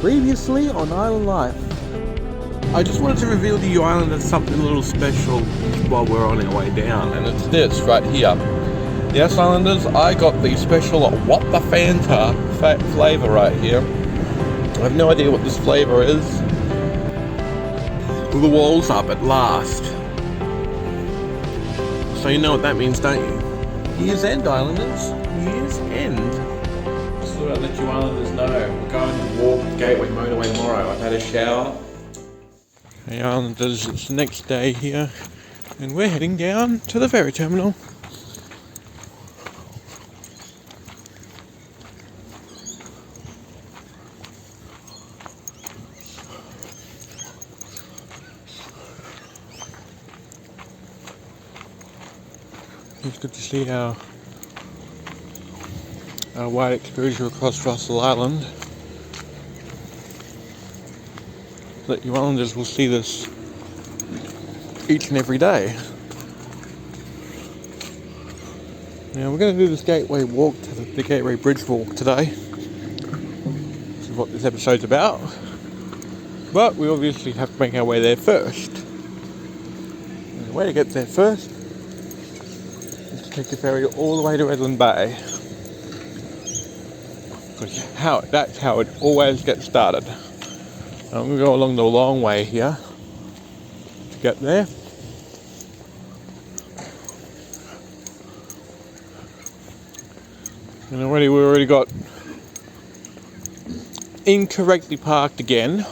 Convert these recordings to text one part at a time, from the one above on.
Previously on Island Life. I just wanted to reveal to you Islanders something a little special while we're on our way down, and it's this right here. Yes, Islanders, I got the special What the Fanta flavour right here. I have no idea what this flavour is. The wall's up at last. So you know what that means, don't you? Year's End, Islanders. Year's End. Just thought I'd let you Islanders know. We're going to walk the Gateway Motorway tomorrow. I've had a shower. Hey Islanders, it's the next day here, and we're heading down to the ferry terminal. It's good to see our wide exposure across Russell Island. That you Islanders will see this each and every day. Now we're going to do this Gateway walk to the Gateway Bridge walk today. This is what this episode's about. But we obviously have to make our way there first. And the way to get there first is to take the ferry all the way to Redland Bay. Because that's how it always gets started. I'm going to go along the long way here to get there. And we already got incorrectly parked again.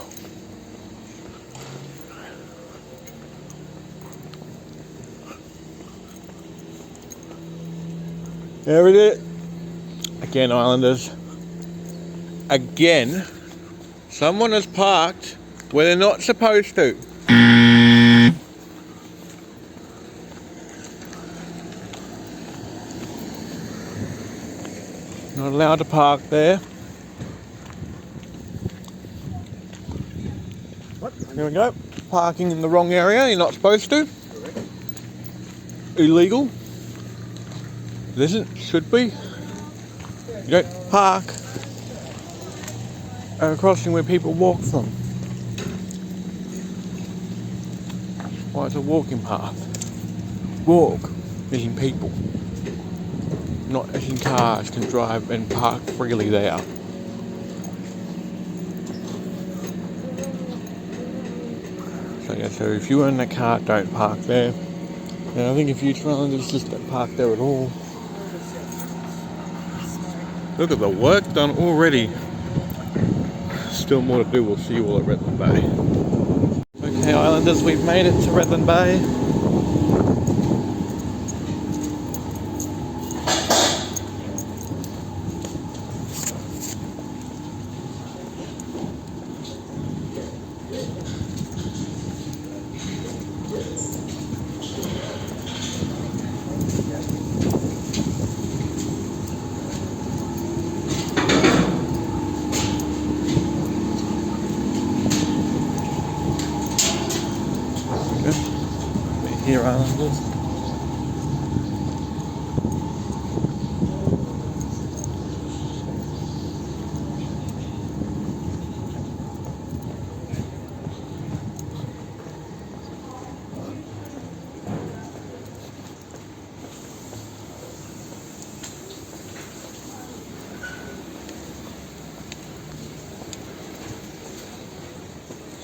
There it is. Again, Islanders. Again. Someone has parked where they're not supposed to. Not allowed to park there. There we go. Parking in the wrong area, you're not supposed to. Illegal. It isn't, should be. You don't park at a crossing where people walk from. Well, it's a walking path. Walk, as in people. Not as in cars can drive and park freely there. So if you own a car, don't park there. And I think if you Islanders just don't park there at all. Look at the work done already. Still more to do. We'll see you all at Redland Bay. Okay, Islanders, we've made it to Redland Bay. Here, Islanders.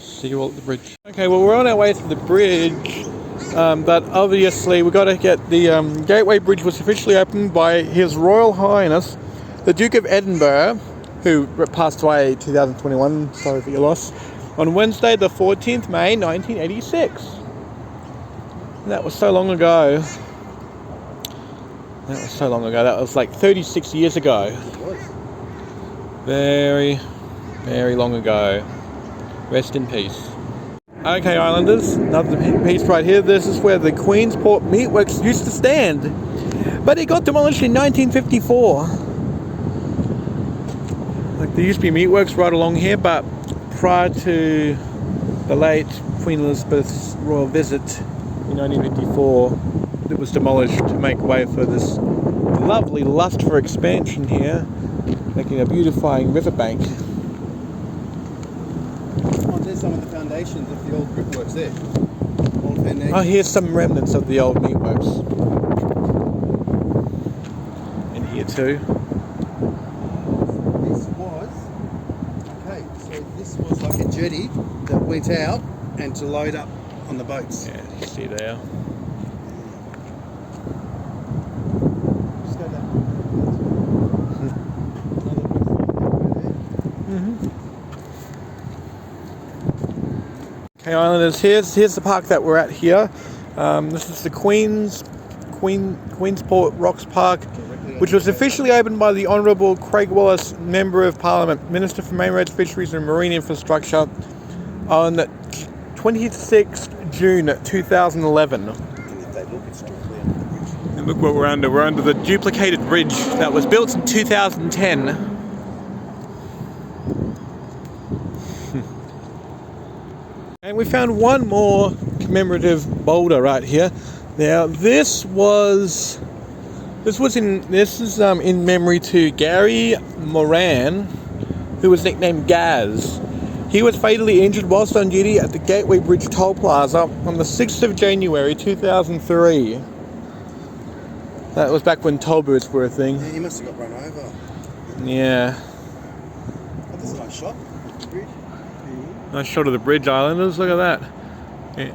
See you all at the bridge. Okay, well we're on our way to the bridge. But obviously we've got to get the Gateway Bridge was officially opened by His Royal Highness the Duke of Edinburgh, who passed away in 2021, sorry for your loss, on Wednesday the 14th May 1986. That was so long ago. That was like 36 years ago. Very, very long ago. Rest in peace. Okay, Islanders, another piece right here. This is where the Queensport Meatworks used to stand, but it got demolished in 1954. Like there used to be meatworks right along here, but prior to the late Queen Elizabeth's royal visit in 1954, it was demolished to make way for this lovely lust for expansion here, making a beautifying riverbank. some of the foundations of the old brickworks there. Old foundations. Oh, here's some remnants of the old meatworks. And here too. This was like a jetty that went out and to load up on the boats. Yeah, you see there. Just go that Okay, Islanders, here's the park that we're at here. This is the Queensport Rocks Park, which was officially opened by the Honourable Craig Wallace, Member of Parliament, Minister for Main Roads, Fisheries and Marine Infrastructure, on 26th June 2011. And look what we're under. We're under the duplicated bridge that was built in 2010. And we found one more commemorative boulder right here. Now this is in memory to Gary Moran, who was nicknamed Gaz. He was fatally injured whilst on duty at the Gateway Bridge Toll Plaza on the 6th of January 2003. That was back when toll booths were a thing. Yeah, he must have got run over. Yeah. Oh, that's a nice shot. Bridge. Nice shot of the bridge, Islanders. Look at that.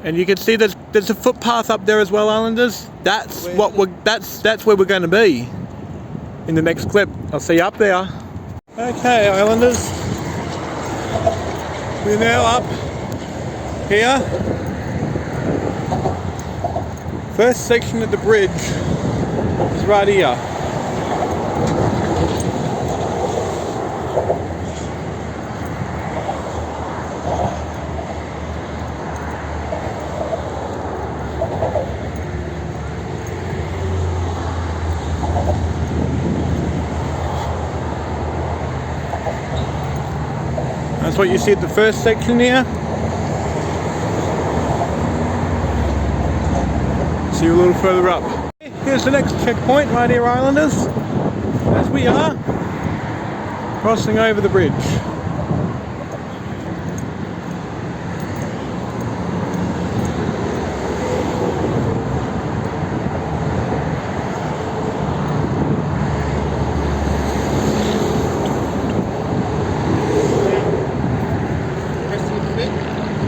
And you can see there's a footpath up there as well, Islanders. That's where we're going to be in the next clip. I'll see you up there. Okay, Islanders. We're now up here. First section of the bridge is right here. That's what you see at the first section here. See you a little further up. Here's the next checkpoint right here, Islanders. As we are crossing over the bridge.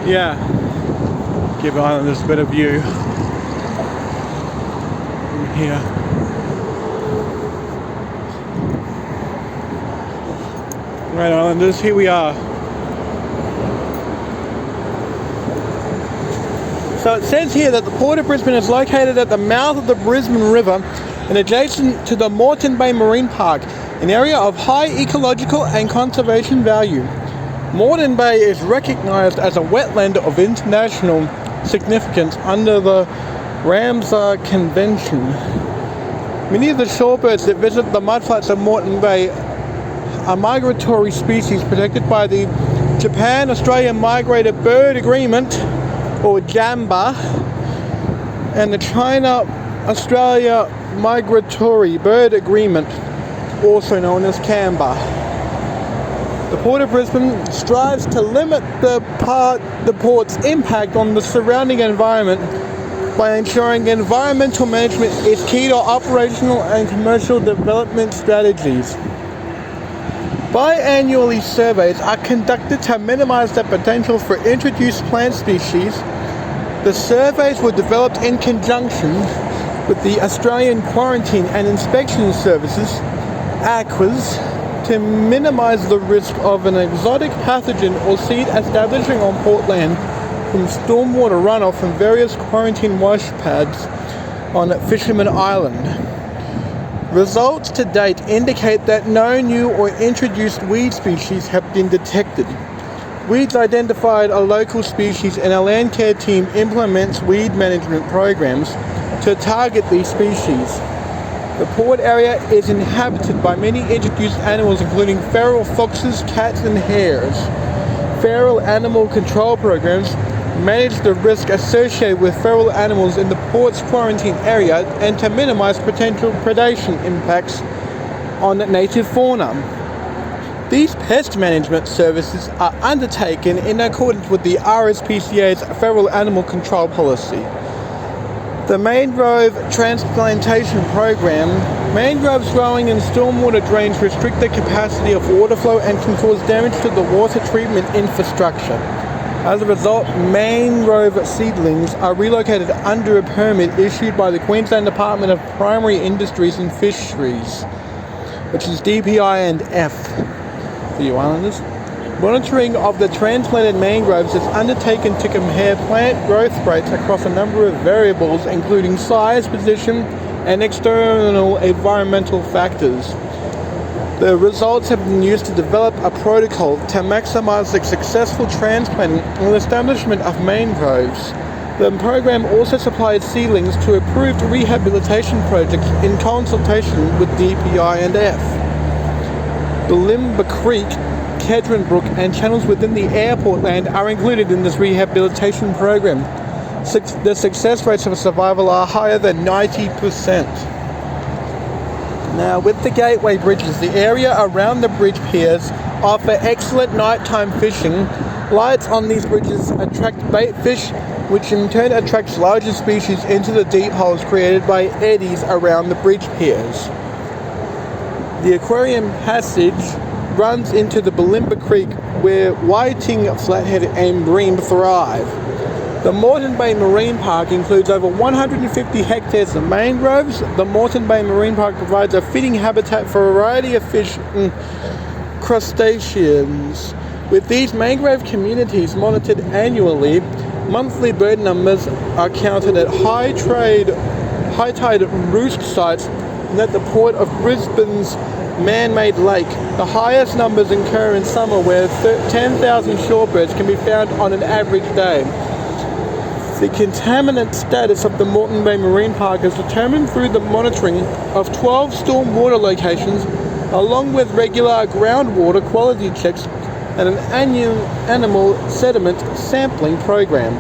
Yeah, give Islanders a better view from here. Right, Islanders, here we are. So it says here that the Port of Brisbane is located at the mouth of the Brisbane River and adjacent to the Moreton Bay Marine Park, an area of high ecological and conservation value. Moreton Bay is recognised as a wetland of international significance under the Ramsar Convention. Many of the shorebirds that visit the mudflats of Moreton Bay are migratory species protected by the Japan-Australia Migrated Bird Agreement, or JAMBA, and the China-Australia Migratory Bird Agreement, also known as CAMBA. The Port of Brisbane strives to limit the port's impact on the surrounding environment by ensuring environmental management is key to operational and commercial development strategies. Biannually surveys are conducted to minimize the potential for introduced plant species. The surveys were developed in conjunction with the Australian Quarantine and Inspection Services, AQUAS, to minimize the risk of an exotic pathogen or seed establishing on port land from stormwater runoff from various quarantine wash pads on Fisherman Island. Results to date indicate that no new or introduced weed species have been detected. Weeds identified are local species, and our land care team implements weed management programs to target these species. The port area is inhabited by many introduced animals, including feral foxes, cats, and hares. Feral animal control programs manage the risk associated with feral animals in the port's quarantine area and to minimize potential predation impacts on native fauna. These pest management services are undertaken in accordance with the RSPCA's Federal Animal Control Policy. The mangrove transplantation program. Mangroves growing in stormwater drains restrict the capacity of water flow and can cause damage to the water treatment infrastructure. As a result, mangrove seedlings are relocated under a permit issued by the Queensland Department of Primary Industries and Fisheries, which is DPI and F for you islanders. Monitoring of the transplanted mangroves is undertaken to compare plant growth rates across a number of variables, including size, position, and external environmental factors. The results have been used to develop a protocol to maximize the successful transplanting and establishment of mangroves. The program also supplies seedlings to approved rehabilitation projects in consultation with DPI and F. Bulimba Creek, Kedron Brook, and channels within the airport land are included in this rehabilitation program. The success rates of survival are higher than 90%. Now, with the gateway bridges, the area around the bridge piers offer excellent nighttime fishing. Lights on these bridges attract bait fish, which in turn attracts larger species into the deep holes created by eddies around the bridge piers. The aquarium passage runs into the Bulimba Creek, where whiting, flathead, and bream thrive. The Moreton Bay Marine Park includes over 150 hectares of mangroves. The Moreton Bay Marine Park provides a fitting habitat for a variety of fish and crustaceans. With these mangrove communities monitored annually, monthly bird numbers are counted at high tide roost sites and at the port of Brisbane's man-made lake. The highest numbers occur in summer, where 10,000 shorebirds can be found on an average day. The contaminant status of the Moreton Bay Marine Park is determined through the monitoring of 12 stormwater locations, along with regular groundwater quality checks and an annual animal sediment sampling program.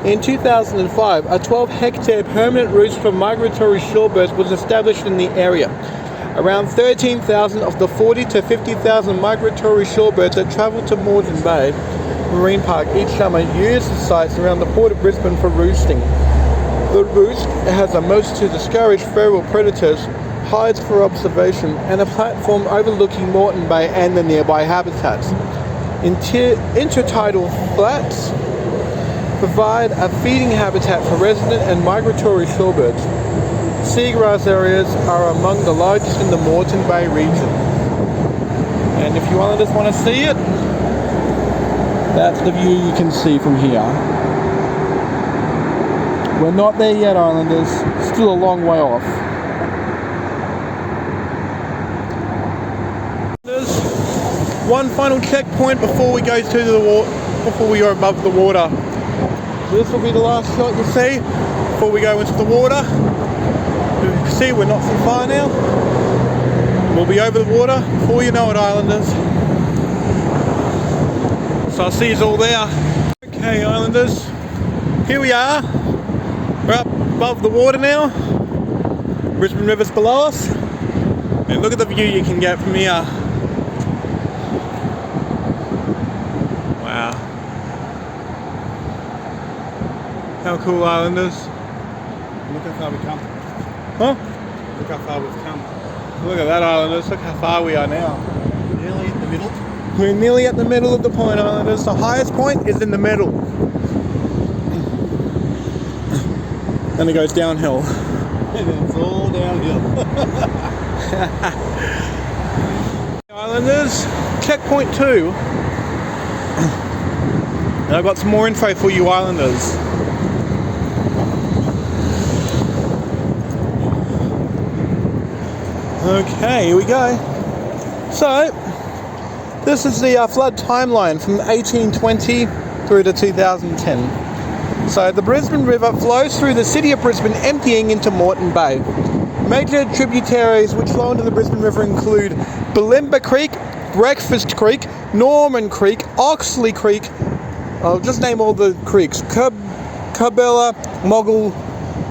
In 2005, a 12-hectare permanent roost for migratory shorebirds was established in the area. Around 13,000 of the 40 to 50,000 migratory shorebirds that travel to Moreton Bay Marine Park each summer use the sites around the Port of Brisbane for roosting. The roost has a moat to discourage feral predators, hides for observation, and a platform overlooking Moreton Bay and the nearby habitats. Intertidal flats provide a feeding habitat for resident and migratory shorebirds. Seagrass areas are among the largest in the Moreton Bay region. And if you just want to see it, that's the view you can see from here. We're not there yet, islanders. Still a long way off. There's one final checkpoint before we go to the water, before we go above the water. So this will be the last shot you see before we go into the water. As you can see, we're not so far now. We'll be over the water before you know it, islanders. So I'll see you all there. Okay, islanders, here we are. We're up above the water now. Brisbane River's below us. And look at the view you can get from here. Wow. How cool, islanders. Look how far we've come. Huh? Look how far we've come. Look at that, islanders. Look how far we are now. Nearly in the middle. We're nearly at the middle of the point, islanders. The highest point is in the middle. Then it goes downhill. And it's all downhill. Islanders, checkpoint 2. And I've got some more info for you, islanders. Okay, here we go. So, this is the flood timeline from 1820 through to 2010. So the Brisbane River flows through the city of Brisbane, emptying into Moreton Bay. Major tributaries which flow into the Brisbane River include Bulimba Creek, Breakfast Creek, Norman Creek, Oxley Creek, I'll just name all the creeks, Cabela, Moggle,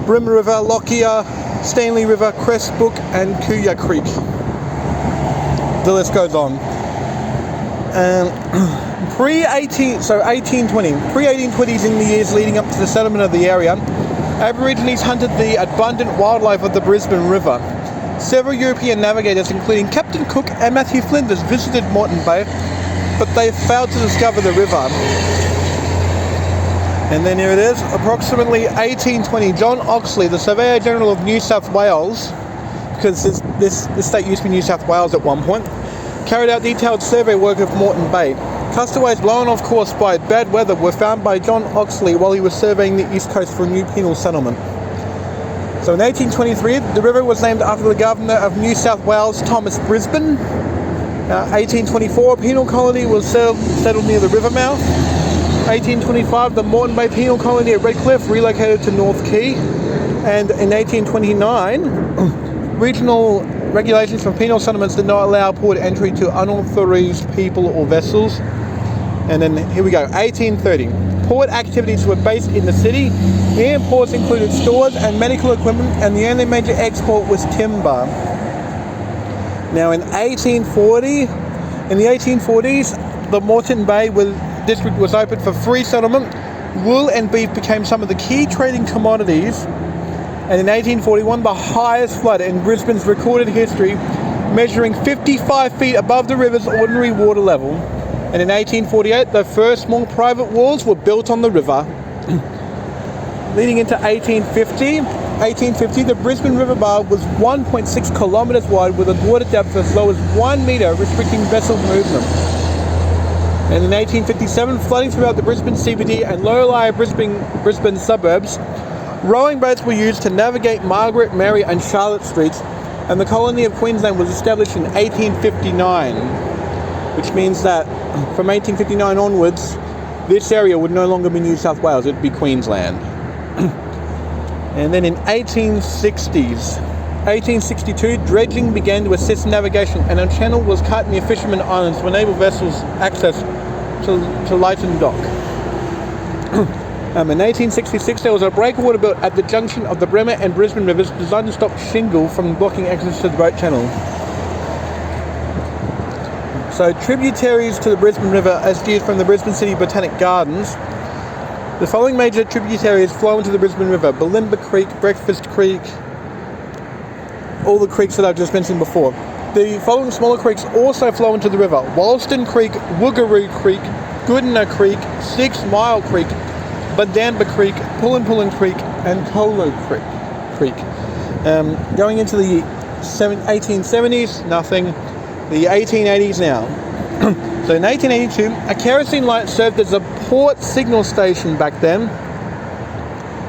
Brim River, Lockyer, Stanley River, Crestbrook and Kuya Creek. The list goes on. Pre-1820s, in the years leading up to the settlement of the area, Aborigines hunted the abundant wildlife of the Brisbane River. Several European navigators, including Captain Cook and Matthew Flinders, visited Moreton Bay, but they failed to discover the river. And then here it is, approximately 1820, John Oxley, the Surveyor General of New South Wales, because this state used to be New South Wales at one point, carried out detailed survey work of Moreton Bay. Castaways blown off course by bad weather were found by John Oxley while he was surveying the east coast for a new penal settlement. So in 1823, the river was named after the Governor of New South Wales, Thomas Brisbane. 1824, a penal colony was settled near the river mouth. 1825, the Moreton Bay Penal Colony at Redcliffe relocated to North Quay. And in 1829, regional regulations for penal settlements did not allow port entry to unauthorised people or vessels. And then here we go, 1830. Port activities were based in the city. Imports included stores and medical equipment, and the only major export was timber. Now in the 1840s, the Moreton Bay district was open for free settlement. Wool and beef became some of the key trading commodities. And in 1841, the highest flood in Brisbane's recorded history, measuring 55 feet above the river's ordinary water level. And in 1848, the first small private wharves were built on the river. Leading into 1850, the Brisbane River Bar was 1.6 kilometres wide with a water depth as low as 1 metre, restricting vessel movement. And in 1857, flooding throughout the Brisbane CBD and low-lying Brisbane suburbs, rowing boats were used to navigate Margaret, Mary and Charlotte Streets, and the colony of Queensland was established in 1859, which means that from 1859 onwards, this area would no longer be New South Wales, it would be Queensland. And then in 1862, dredging began to assist navigation, and a channel was cut in the Fisherman Islands to enable vessels access to Leighton Dock. In 1866, there was a breakwater built at the junction of the Bremer and Brisbane rivers designed to stop shingle from blocking access to the boat channel. So tributaries to the Brisbane River as viewed from the Brisbane City Botanic Gardens. The following major tributaries flow into the Brisbane River: Bulimba Creek, Breakfast Creek, all the creeks that I've just mentioned before. The following smaller creeks also flow into the river: Wolston Creek, Woogaroo Creek, Goodna Creek, 6 Mile Creek, Badamba Creek, Pullen Creek, and Colo Creek. Going into the 1870s, nothing. The 1880s now. So in 1882, a kerosene light served as a port signal station back then.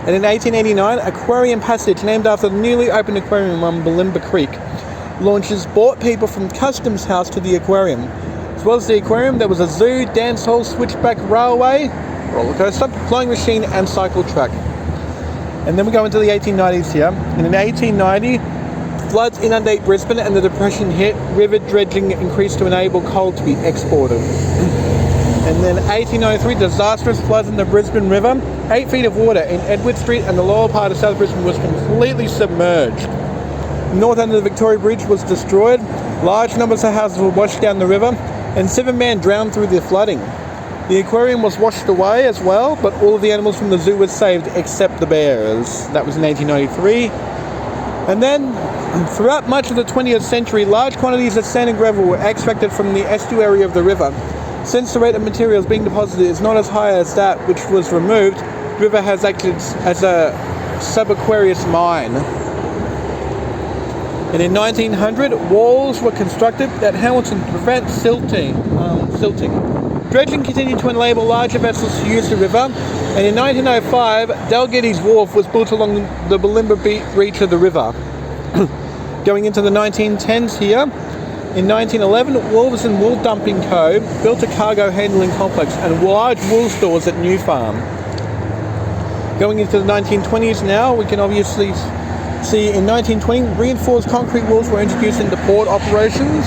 And in 1889, Aquarium Passage, named after the newly opened aquarium on Bulimba Creek, launches brought people from Customs House to the aquarium. As well as the aquarium, there was a zoo, dance hall, switchback railway, roller coaster, flying machine, and cycle track. And then we go into the 1890s here. And in 1890, floods inundate Brisbane and the depression hit. River dredging increased to enable coal to be exported. And then 1893, disastrous floods in the Brisbane River. 8 feet of water in Edward Street and the lower part of South Brisbane was completely submerged. The north end of the Victoria Bridge was destroyed. Large numbers of houses were washed down the river, and 7 men drowned through the flooding. The aquarium was washed away as well, but all of the animals from the zoo were saved except the bears. That was in 1893. And then, throughout much of the 20th century, large quantities of sand and gravel were extracted from the estuary of the river. Since the rate of materials being deposited is not as high as that which was removed, the river has acted as a subaqueous mine. And in 1900, walls were constructed at Hamilton to prevent silting. Dredging continued to enable larger vessels to use the river, and in 1905, Dalgettie's Wharf was built along the Bulimba reach of the river. Going into the 1910s here, in 1911, Wolves and Wool Dumping Co. built a cargo handling complex and large wool stores at New Farm. Going into the 1920s now, we can obviously see in 1920, reinforced concrete walls were introduced into port operations.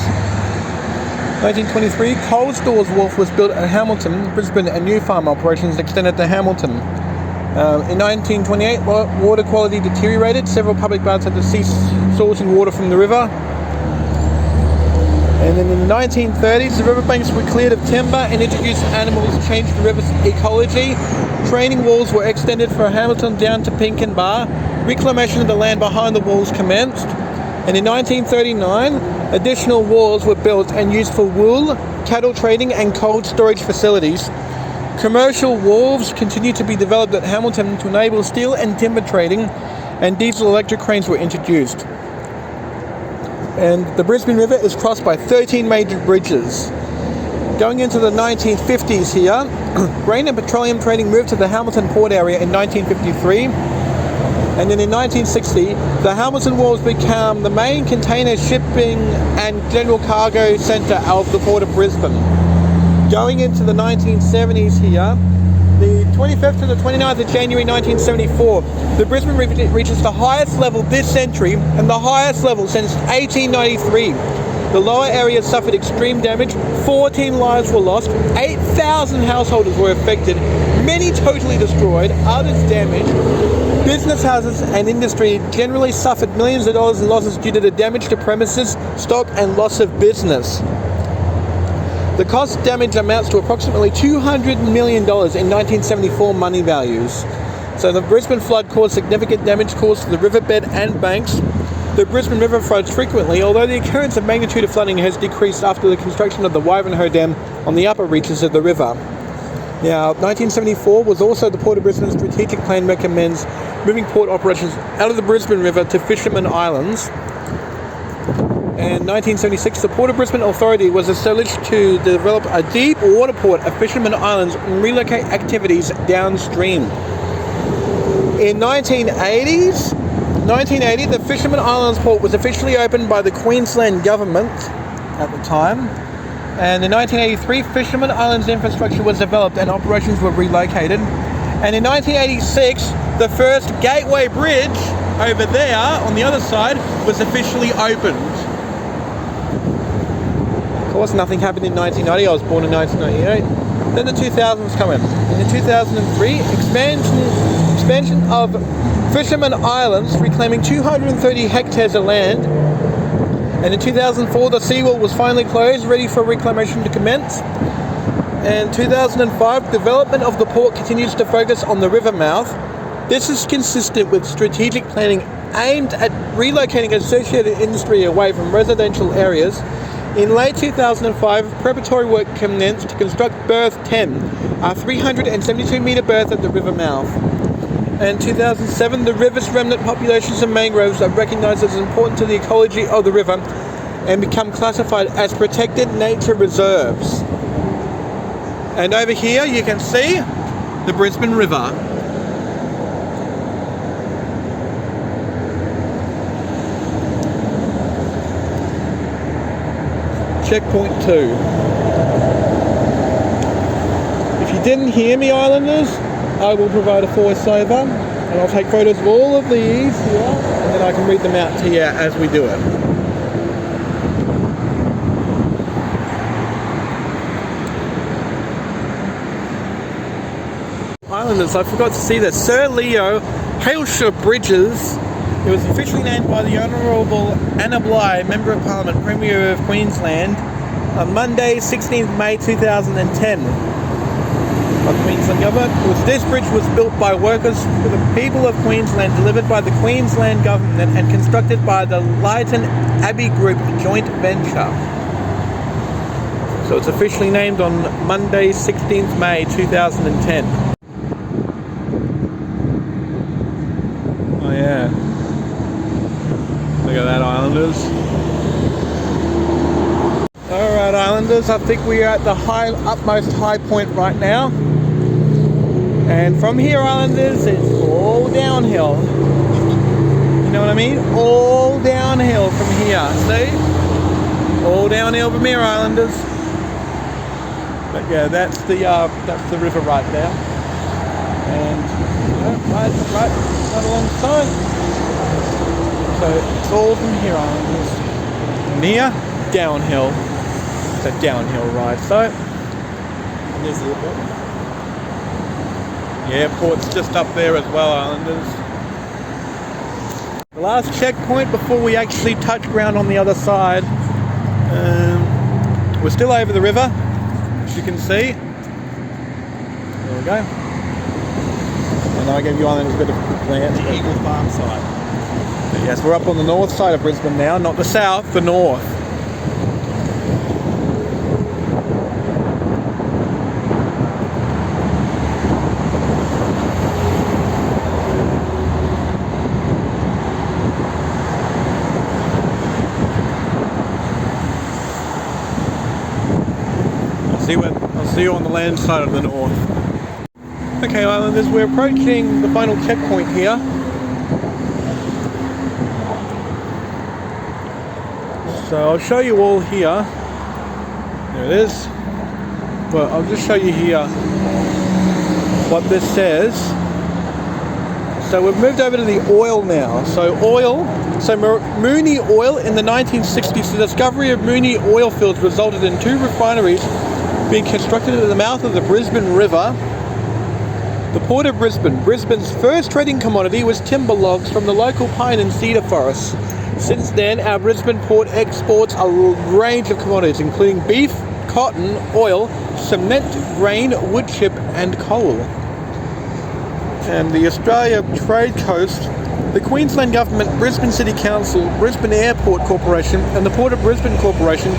1923, Coal Stores Wharf was built at Hamilton, Brisbane, and New Farm operations extended to Hamilton. In 1928, water quality deteriorated. Several public baths had to cease sourcing water from the river. And then in the 1930s, the riverbanks were cleared of timber and introduced animals changed the river's ecology. Training walls were extended from Hamilton down to Pinken Bar. Reclamation of the land behind the walls commenced. And in 1939, additional walls were built and used for wool, cattle trading and cold storage facilities. Commercial wharves continued to be developed at Hamilton to enable steel and timber trading, and diesel electric cranes were introduced. And the Brisbane River is crossed by 13 major bridges. Going into the 1950s here, grain and petroleum trading moved to the Hamilton port area in 1953. And then in 1960, the Hamilton Wharves became the main container shipping and general cargo centre of the Port of Brisbane. Going into the 1970s here, the 25th to the 29th of January 1974, the Brisbane River reaches the highest level this century and the highest level since 1893. The lower area suffered extreme damage, 14 lives were lost, 8,000 householders were affected, many totally destroyed, others damaged. Business houses and industry generally suffered millions of dollars in losses due to the damage to premises, stock and loss of business. The cost damage amounts to approximately $200 million in 1974 money values. So the Brisbane flood caused significant damage caused to the riverbed and banks. The Brisbane River floods frequently, although the occurrence of magnitude of flooding has decreased after the construction of the Wivenhoe Dam on the upper reaches of the river. Now, 1974 was also the Port of Brisbane's strategic plan recommends moving port operations out of the Brisbane River to Fisherman Islands. And 1976, the Port of Brisbane Authority was established to develop a deep water port at Fisherman Islands and relocate activities downstream. In 1980, the Fisherman Islands port was officially opened by the Queensland government at the time. And in 1983, Fisherman Islands infrastructure was developed and operations were relocated. And in 1986, the first Gateway Bridge over there on the other side was officially opened. Of course, nothing happened in 1990. I was born in 1998. Then the 2000s come in. In the 2003, expansion of Fisherman Islands, reclaiming 230 hectares of land. And in 2004, the seawall was finally closed, ready for reclamation to commence. And 2005, development of the port continues to focus on the river mouth. This is consistent with strategic planning aimed at relocating associated industry away from residential areas. In late 2005, preparatory work commenced to construct Berth 10, a 372-metre berth at the river mouth. And 2007, the river's remnant populations of mangroves are recognised as important to the ecology of the river and become classified as protected nature reserves. And over here you can see the Brisbane River. Checkpoint 2. If you didn't hear me, Islanders, I will provide a voiceover and I'll take photos of all of these here and then I can read them out to you as we do it. Islanders, I forgot to see that Sir Leo Hailshire Bridges, it was officially named by the Honourable Anna Bligh, Member of Parliament, Premier of Queensland, on Monday, 16th May 2010. By the Queensland Government. This bridge was built by workers for the people of Queensland, delivered by the Queensland Government and constructed by the Lytton Abbey Group joint venture. So it's officially named on Monday, 16th May 2010. Oh yeah. Look at that, Islanders. Alright, Islanders, I think we are at the utmost high point right now. And from here, Islanders, it's all downhill. You know what I mean? All downhill from here. See? All downhill from here, Islanders. But yeah, that's the river right there. And right alongside. So it's all from here, Islanders. Near downhill. It's a downhill ride. So there's the airport. The airport's just up there as well, Islanders. The last checkpoint before we actually touch ground on the other side. We're still over the river, as you can see. There we go. And I gave you Island a bit of land. The Eagle Farm side. But yes, we're up on the north side of Brisbane now, not the south, the north. I'll see you on the land side of the north. Okay, Islanders, we're approaching the final checkpoint here. So I'll show you all here. There it is. Well, I'll just show you here what this says. So we've moved over to the oil now. So Mooney Oil in the 1960s, the discovery of Mooney oil fields resulted in 2 refineries being constructed at the mouth of the Brisbane River. The Port of Brisbane. Brisbane's first trading commodity was timber logs from the local pine and cedar forests. Since then, our Brisbane port exports a range of commodities, including beef, cotton, oil, cement, grain, wood chip, and coal. And the Australia Trade Coast, the Queensland Government, Brisbane City Council, Brisbane Airport Corporation, and the Port of Brisbane Corporation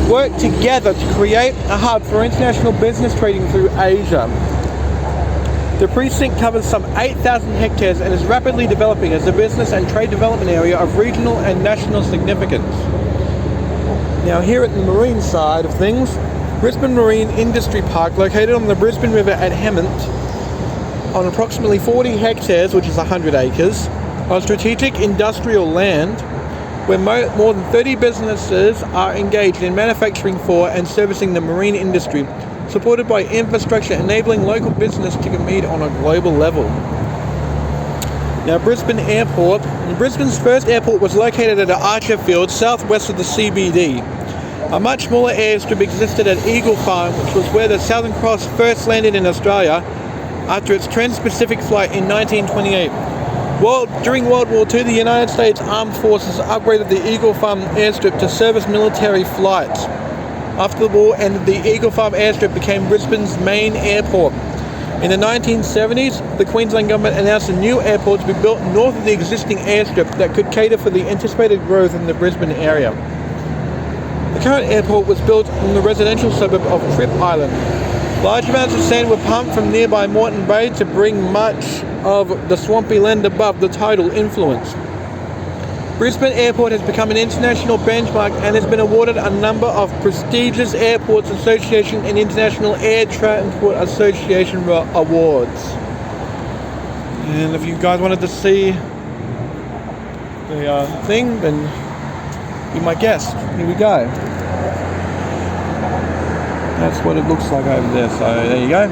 work together to create a hub for international business trading through Asia. The precinct covers some 8,000 hectares and is rapidly developing as a business and trade development area of regional and national significance. Now here at the marine side of things, Brisbane Marine Industry Park, located on the Brisbane River at Hemmant, on approximately 40 hectares, which is 100 acres, of strategic industrial land, where more than 30 businesses are engaged in manufacturing for and servicing the marine industry, supported by infrastructure enabling local business to compete on a global level. Now, Brisbane Airport. Brisbane's first airport was located at Archer Field, southwest of the CBD. A much smaller airstrip existed at Eagle Farm, which was where the Southern Cross first landed in Australia after its Trans-Pacific flight in 1928. During World War II, the United States Armed Forces upgraded the Eagle Farm airstrip to service military flights. After the war ended, the Eagle Farm airstrip became Brisbane's main airport. In the 1970s, the Queensland Government announced a new airport to be built north of the existing airstrip that could cater for the anticipated growth in the Brisbane area. The current airport was built in the residential suburb of Tripp Island. Large amounts of sand were pumped from nearby Moreton Bay to bring much of the swampy land above the tidal influence. Brisbane Airport has become an international benchmark and has been awarded a number of prestigious Airports Association and International Air Transport Association awards. And if you guys wanted to see the thing, then be my guest. Here we go. That's what it looks like over there, so there you go.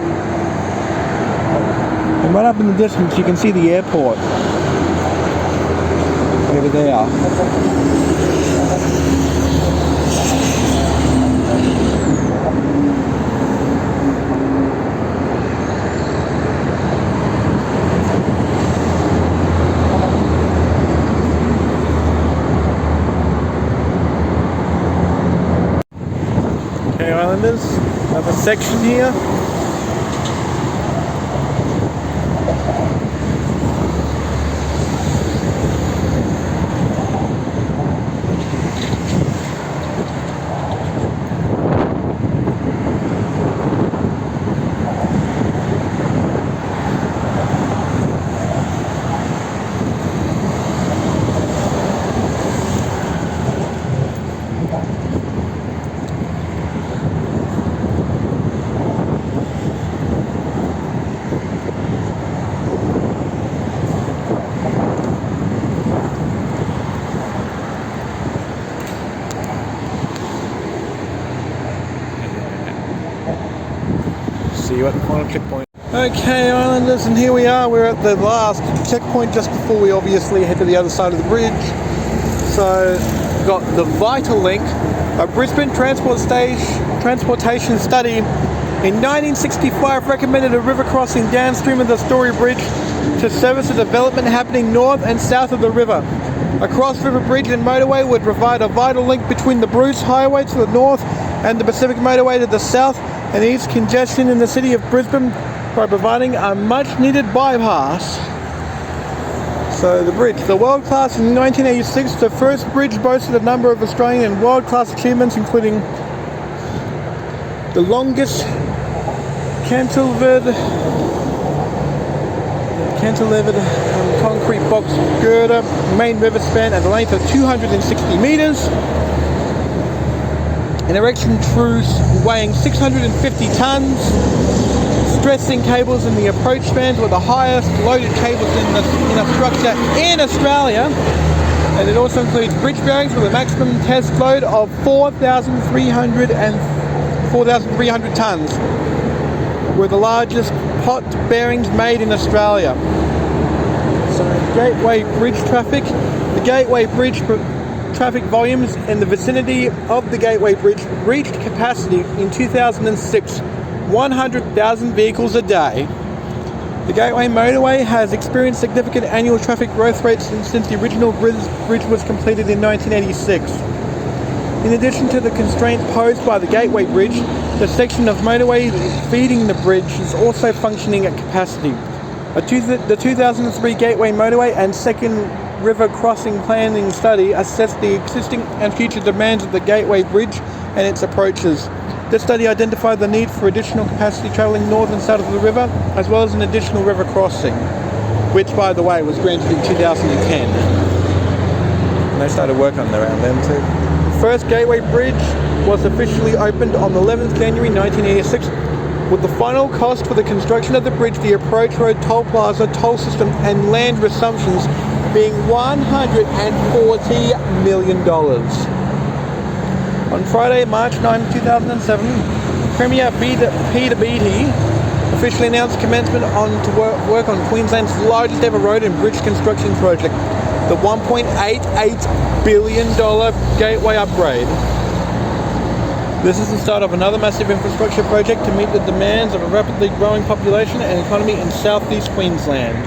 And right up in the distance you can see the airport over there. Okay, Islanders, another section here. See you at the final checkpoint. Okay, Islanders, and here we are. We're at the last checkpoint just before we obviously head to the other side of the bridge. So, we've got the Vital Link, a Brisbane transportation study in 1965 recommended a river crossing downstream of the Story Bridge to service the development happening north and south of the river. A cross-river bridge and motorway would provide a vital link between the Bruce Highway to the north and the Pacific Motorway to the south and ease congestion in the city of Brisbane by providing a much-needed bypass. So the bridge, the world class in 1986, the first bridge boasted a number of Australian and world-class achievements, including the longest cantilevered concrete box girder main river span at a length of 260 metres, an erection truss weighing 650 tonnes, stressing cables in the approach spans were the highest loaded cables in a structure in Australia, and it also includes bridge bearings with a maximum test load of 4,300 tonnes, were the largest pot bearings made in Australia. So Gateway Bridge traffic. The Gateway Bridge traffic volumes in the vicinity of the Gateway Bridge reached capacity in 2006, 100,000 vehicles a day. The Gateway Motorway has experienced significant annual traffic growth rates since the original bridge was completed in 1986. In addition to the constraints posed by the Gateway Bridge, the section of motorway feeding the bridge is also functioning at capacity. The 2003 Gateway Motorway and Second River Crossing Planning Study assessed the existing and future demands of the Gateway Bridge and its approaches. This study identified the need for additional capacity travelling north and south of the river, as well as an additional river crossing, which, by the way, was granted in 2010. And they started work on it around then too. The first Gateway Bridge was officially opened on the 11th January 1986, with the final cost for the construction of the bridge, the approach road, toll plaza, toll system and land resumptions being $140 million. On Friday, March 9, 2007, Premier Peter Beattie officially announced commencement to work on Queensland's largest ever road and bridge construction project, the $1.88 billion Gateway upgrade. This is the start of another massive infrastructure project to meet the demands of a rapidly growing population and economy in southeast Queensland.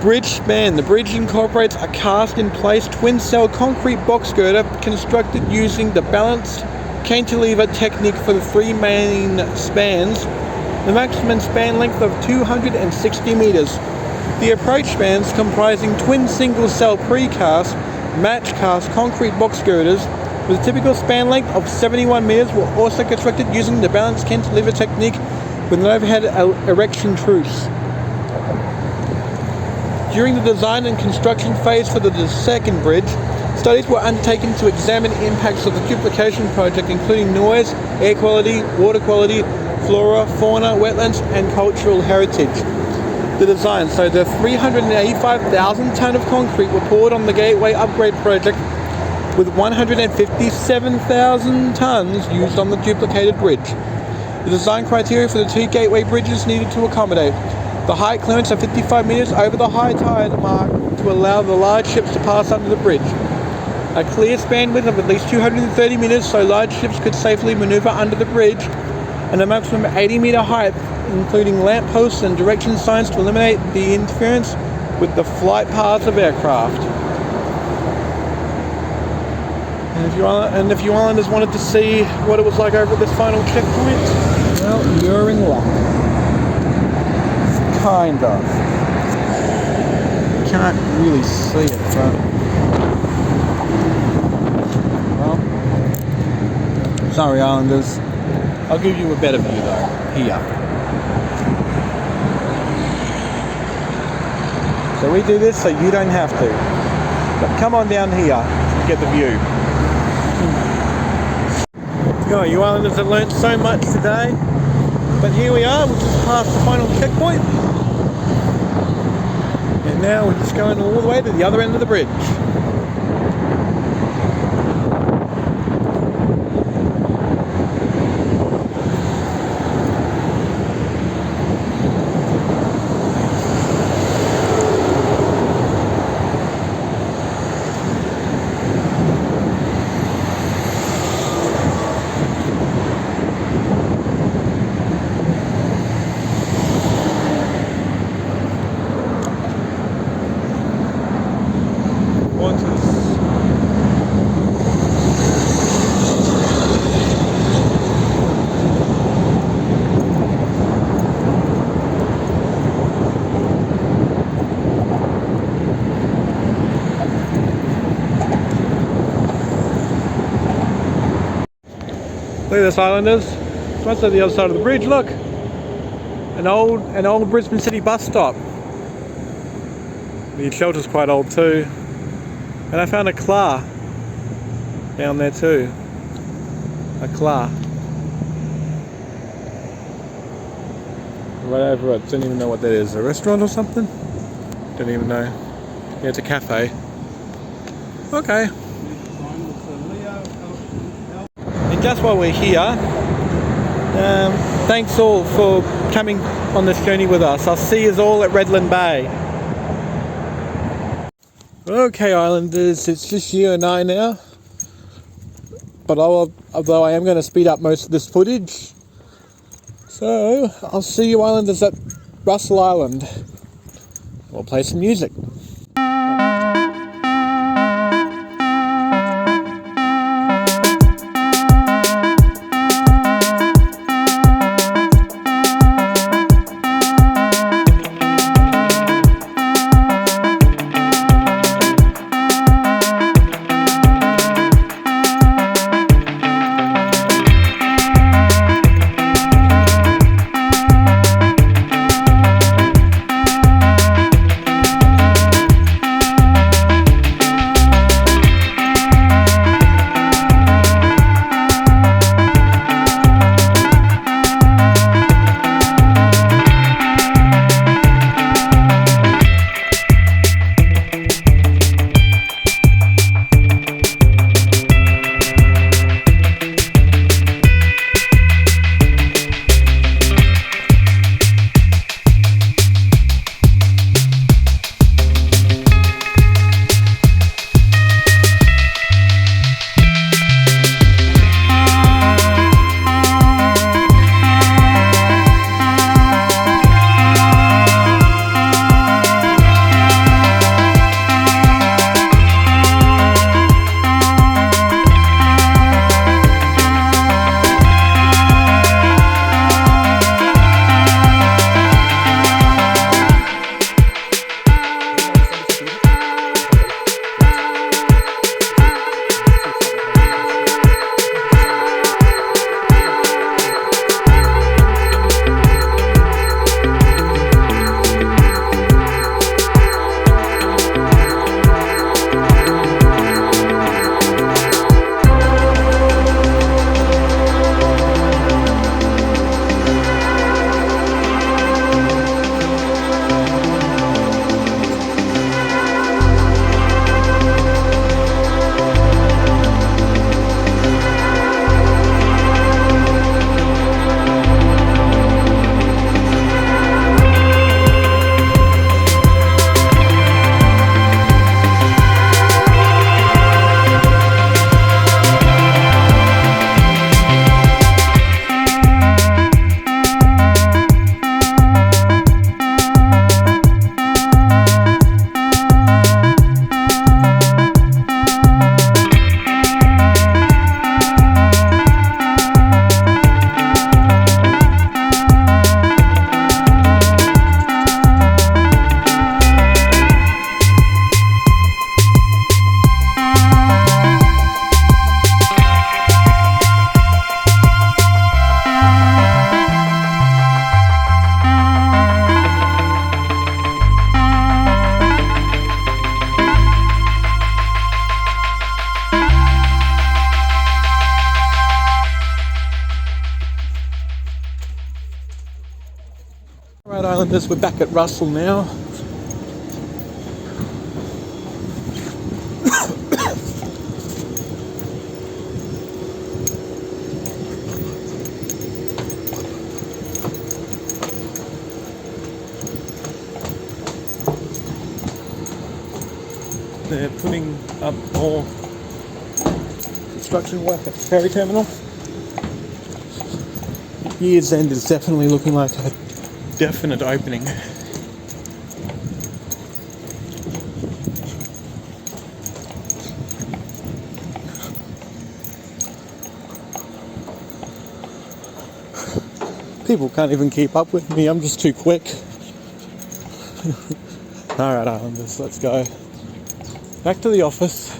Bridge span. The bridge incorporates a cast-in-place twin-cell concrete box girder constructed using the balanced cantilever technique for the three main spans, the maximum span length of 260 metres. The approach spans, comprising twin single-cell precast, match-cast concrete box girders with a typical span length of 71 metres, were also constructed using the balanced cantilever technique with an overhead erection truss. During the design and construction phase for the second bridge, studies were undertaken to examine impacts of the duplication project, including noise, air quality, water quality, flora, fauna, wetlands, and cultural heritage. The design, so the 385,000 tonne of concrete were poured on the Gateway upgrade project, with 157,000 tonnes used on the duplicated bridge. The design criteria for the two Gateway bridges needed to accommodate the height clearance of 55 metres over the high tide mark to allow the large ships to pass under the bridge, a clear span width of at least 230 metres so large ships could safely manoeuvre under the bridge, and a maximum 80 metre height, including lamp posts and direction signs to eliminate the interference with the flight paths of aircraft. And if you islanders wanted to see what it was like over at this final checkpoint, well, you're in luck. Kind of. You can't really see it, but well, sorry islanders. I'll give you a better view though, here. So we do this so you don't have to. But come on down here and get the view. Oh, you islanders have learnt so much today. But here we are, we've just passed the final checkpoint. And now we're just going all the way to the other end of the bridge. Look at this, Islanders. That's at the other side of the bridge. Look, an old Brisbane City bus stop. The shelter's quite old too. And I found a claw down there too. A claw. Right over it. Don't even know what that is. A restaurant or something? Don't even know. Yeah, it's a cafe. Okay. And just while we're here, thanks all for coming on this journey with us. I'll see you all at Redland Bay. Okay, Islanders, it's just you and I now. But although I am going to speed up most of this footage, so I'll see you Islanders at Russell Island. We'll play some music. Right, Islanders, we're back at Russell now. They're putting up more construction work at the ferry terminal. Year's End is definitely looking like a definite opening. People can't even keep up with me, I'm just too quick. Alright, Islanders, let's go. Back to the office.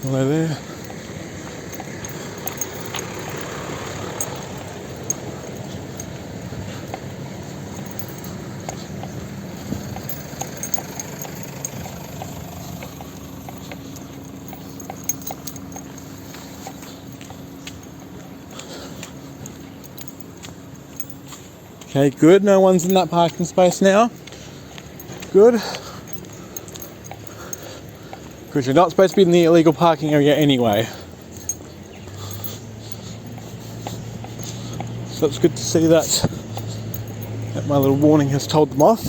Hello there. Okay, good. No one's in that parking space now. Good. Because you're not supposed to be in the illegal parking area anyway. So it's good to see that my little warning has told them off.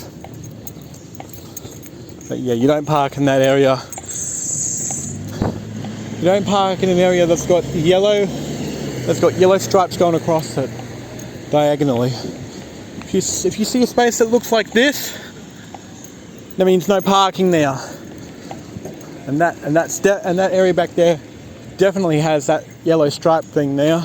But yeah, you don't park in that area. You don't park in an area that's got yellow stripes going across it diagonally. If you see a space that looks like this, that means no parking there. And that area back there definitely has that yellow stripe thing there.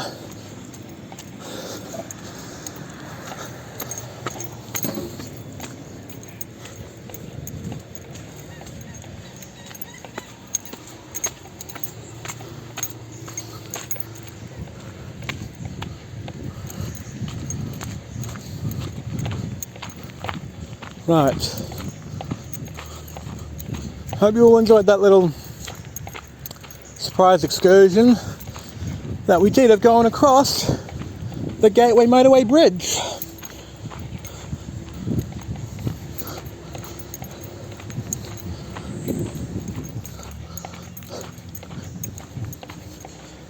Right. Hope you all enjoyed that little surprise excursion that we did of going across the Gateway Motorway Bridge.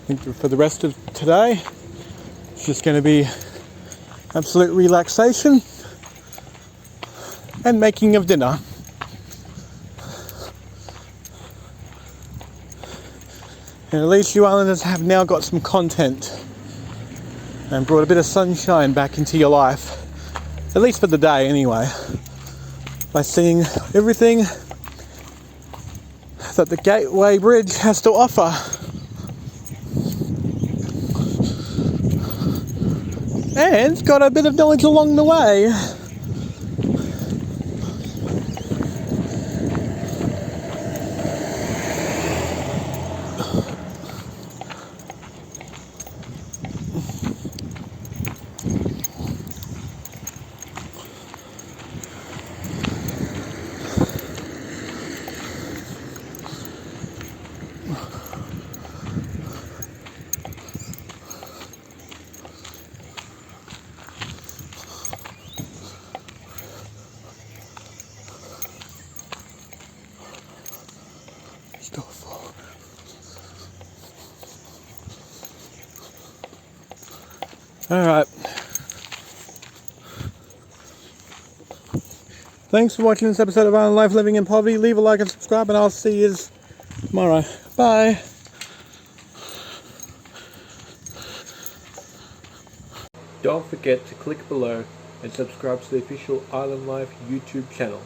I think for the rest of today, it's just going to be absolute relaxation and making of dinner. And at least you islanders have now got some content and brought a bit of sunshine back into your life, at least for the day anyway, by seeing everything that the Gateway Bridge has to offer. And got a bit of knowledge along the way. Alright. Thanks for watching this episode of Island Life Living in Poverty. Leave a like and subscribe, and I'll see you tomorrow. Bye. Don't forget to click below and subscribe to the official Island Life YouTube channel.